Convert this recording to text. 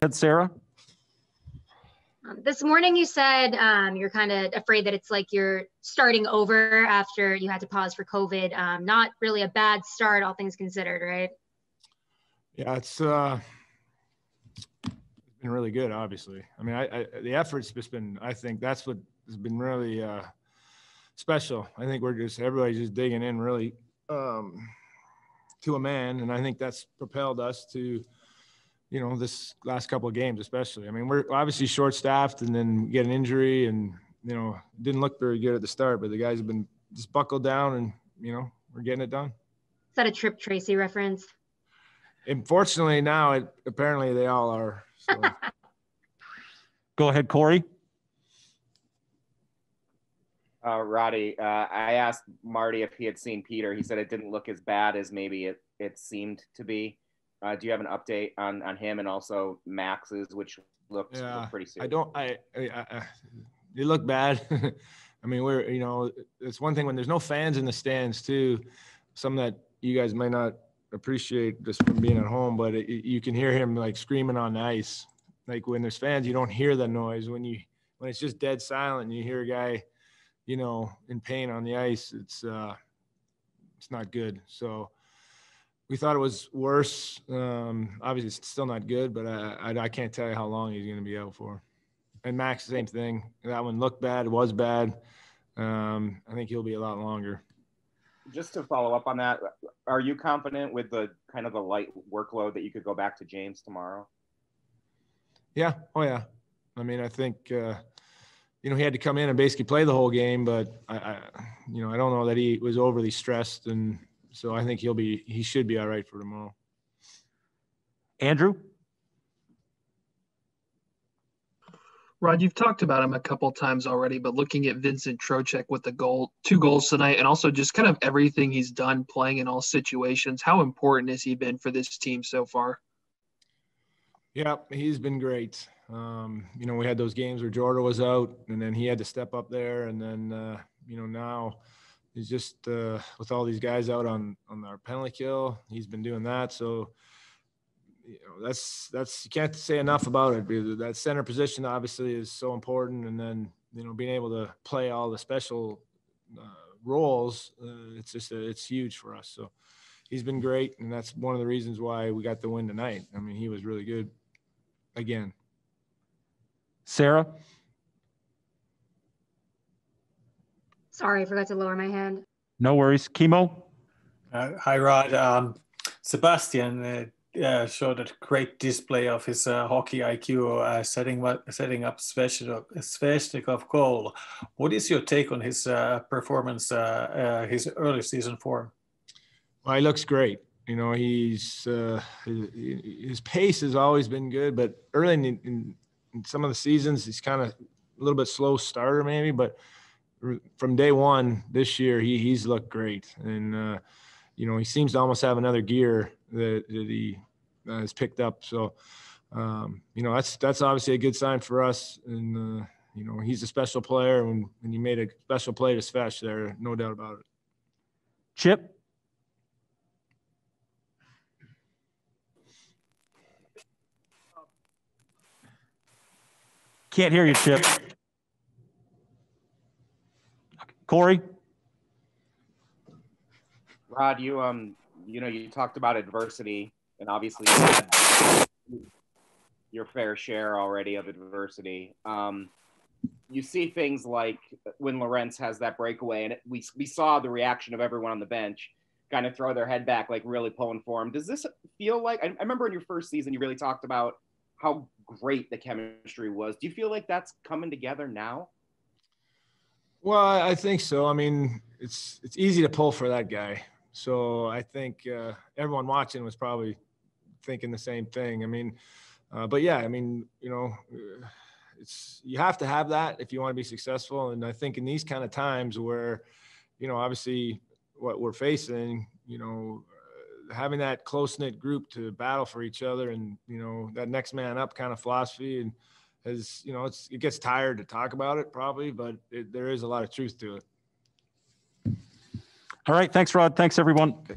ahead, Sarah. This morning you said you're kind of afraid that it's like you're starting over after you had to pause for COVID. Not really a bad start, all things considered, right? Yeah, it's been really good, obviously. I mean, the effort's just been, I think that's what has been really special. I think everybody's just digging in really to a man, and I think that's propelled us to, this last couple of games especially. I mean, we're obviously short-staffed and then get an injury and, didn't look very good at the start, but the guys have been just buckled down and, we're getting it done. Is that a Trip Tracy reference? Unfortunately, now apparently they all are. So. Go ahead, Corey. Roddy, I asked Marty if he had seen Peter. He said it didn't look as bad as maybe it seemed to be. Do you have an update on him and also Max's, which looked pretty serious? They look bad. I mean, it's one thing when there's no fans in the stands too, something that you guys might not appreciate just from being at home, but you can hear him like screaming on the ice. Like when there's fans, you don't hear the noise. When it's just dead silent and you hear a guy, in pain on the ice, it's not good. So we thought it was worse. Obviously it's still not good, but I can't tell you how long he's going to be out for. And Max, same thing. That one looked bad, was bad. I think he'll be a lot longer. Just to follow up on that, are you confident with the kind of the light workload that you could go back to James tomorrow? Yeah. Oh yeah. I mean, I think, he had to come in and basically play the whole game, but I don't know that he was overly stressed. And so I think he should be all right for tomorrow. Andrew? Rod, you've talked about him a couple times already, but looking at Vincent Trocheck with the 2 goals tonight, and also just kind of everything he's done playing in all situations, how important has he been for this team so far? Yeah, he's been great. We had those games where Jordan was out and then he had to step up there. And then, now he's just with all these guys out on our penalty kill, he's been doing that. So, that's you can't say enough about it. That center position obviously is so important. And then, being able to play all the special roles, it's huge for us. So he's been great. And that's one of the reasons why we got the win tonight. I mean, he was really good again. Sarah? Sorry, I forgot to lower my hand. No worries. Chemo? Hi, Rod. Sebastian showed a great display of his hockey IQ, setting up Sveshnikov goal. What is your take on his performance, his early season form? Well, he looks great. He's his pace has always been good, but early in some of the seasons, he's kind of a little bit slow starter maybe, but from day one this year, he's looked great. And, he seems to almost have another gear that he has picked up. So, that's obviously a good sign for us. And, he's a special player, and he made a special play to Svesh there, no doubt about it. Chip? Can't hear you, Chip. Corey? Rod, you talked about adversity, and obviously you had your fair share already of adversity. You see things like when Lorentz has that breakaway, and we saw the reaction of everyone on the bench kind of throw their head back, like really pulling for him. Does this feel like, I remember in your first season, you really talked about how great the chemistry was. Do you feel like that's coming together now? Well, I think so. I mean, it's easy to pull for that guy. So I think everyone watching was probably thinking the same thing. I mean, but yeah, I mean, you have to have that if you want to be successful. And I think in these kind of times where, obviously what we're facing, having that close-knit group to battle for each other and, that next man up kind of philosophy, and it gets tired to talk about it probably, but there is a lot of truth to it. All right. Thanks, Rod. Thanks, everyone. Okay.